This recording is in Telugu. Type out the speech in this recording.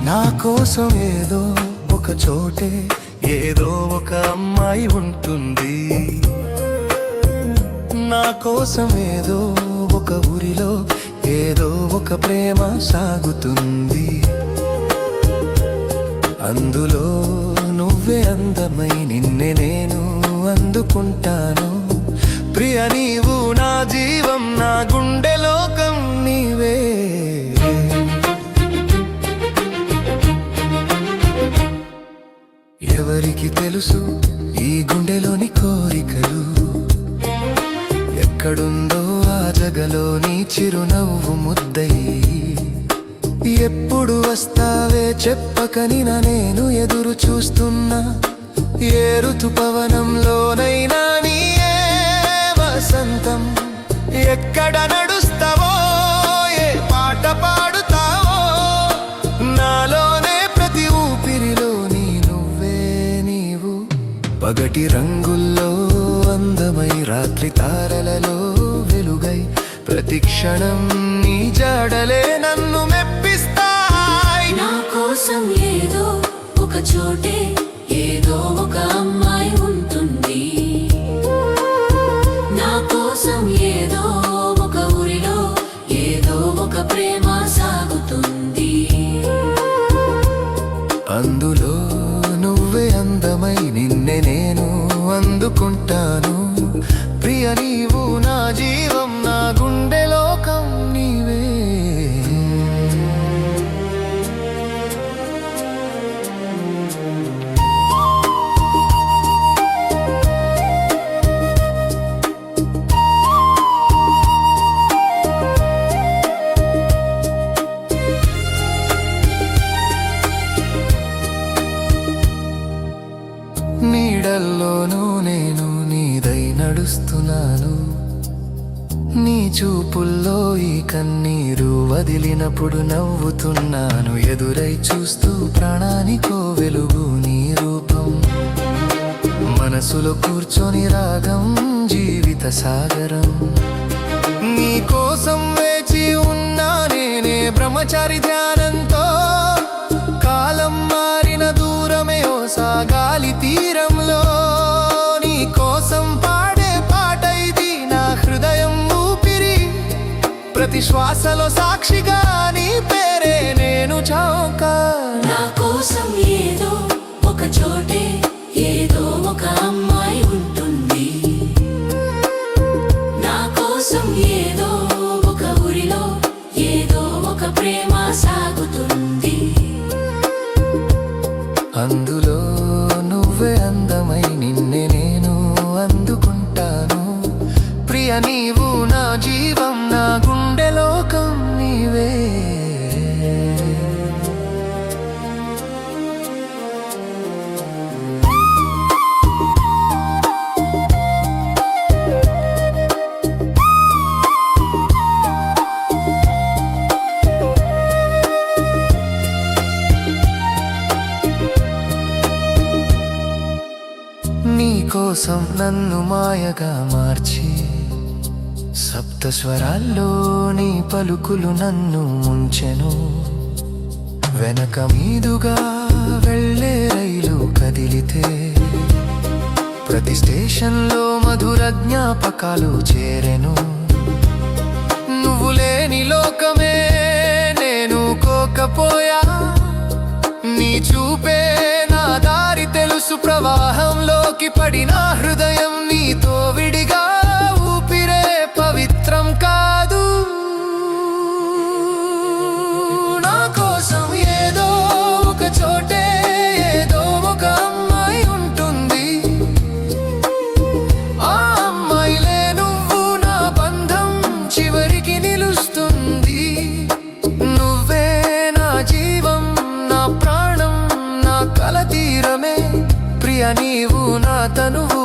నా కోసం ఏదో ఒక చోటే ఏదో ఒక అమ్మాయి ఉంటుంది. నా కోసం ఏదో ఒక ఊరిలో ఏదో ఒక ప్రేమ సాగుతుంది. అందులో నువ్వే అందమై నిన్నే నేను అందుకుంటాను. ప్రియ నీవు నా జీవం, నా గుండె లోకం నీవే. ఎవరికి తెలుసు ఈ గుండెలోని కోరికలు, ఎక్కడుందో ఆ జగలోని చిరునవ్వు ముద్దయి. ఎప్పుడు వస్తావే చెప్పకని నేను ఎదురు చూస్తున్నా. ఏ ఋతుపవనంలోనైనా నీయే వసంతం. ఎక్కడ నడుస్తావో, ఏ పాట పాడుతావో, నాలోనే ప్రతి ఊపిరిలోని నువ్వే నీవు. పగటి రంగుల్లో అందమై, రాత్రి తారలలో వెలుగై, ప్రతి క్షణం నీ జాడలే నన్ను మెప్పిస్తాయి. నా కోసం ఏదో ఒక చోటే ఏదో ఒక అమ్మాయి ఉంటుంది. నా కోసం ఏదో ఒక ఊరిలో ఏదో ఒక ప్రేమ సాగుతుంది. అందులో నువ్వే అందమై నిన్నే నేను అందుకుంటాను. ప్రియ నీవు నా జీవం, నా గుండె లోకం నీవే. నీడల్లోనూ నేను నీదై నడుస్తున్నాను. నీ చూపుల్లో ఈ కన్నీరు వదిలినప్పుడు నవ్వుతున్నాను. ఎదురై చూస్తూ ప్రాణానికో వెలుగు నీ రూపం. మనసులో కూర్చొని రాగం జీవిత సాగరం. నీ కోసం వేచి ఉన్నా నేనే బ్రహ్మచారి ధ్యానంతో. కాలం మారిన దూరమే ఓ సాగాలి తీరంలో. నీ కోసం పాడే పాట ఇది, నా హృదయం ఊపిరి. ప్రతి శ్వాసలో సాక్షిగా నీ పేరే నేను చౌకా. నా కోసం ఏదో ఒక చోటే ఏదో ఒక అమ్మాయి ఉంటుంది. నా కోసం ఏదో ఒక ఊరిలో ఏదో ఒక ప్రేమ సాగుతుంది. అందులో నువ్వే అందమై నిన్నే నేను అందుకుంటాను. ప్రియ నీవు నా జీవం, నా గుండె లోకం నీవే. నీ కోసం నన్ను మాయగా మార్చి, సప్త స్వరాల్లో నీ పలుకులు నన్ను ముంచెను. వెనక మీదుగా వెళ్ళే రైలు కదిలితే, ప్రతి స్టేషన్లో మధుర జ్ఞాపకాలు చేరెను. నువ్వు లేని లోకమే నేను కోకపోయా. నీ చూపే నా దారి తెలుసు. ప్రవాహంలోకి పడిన హృదయం నీతో విడిగా ఊపిరే పవిత్రం కాదు. నా కోసం ఏదో ఒక చోటే ఏదో ఒక అమ్మాయి ఉంటుంది. ఆ అమ్మాయిలే నువ్వు, నా బంధం చివరికి నిలుస్తుంది. నువ్వే నా జీవం, నా ప్రాణం, నా కల తీరమే. ప్రియ నీవు నా తనువు,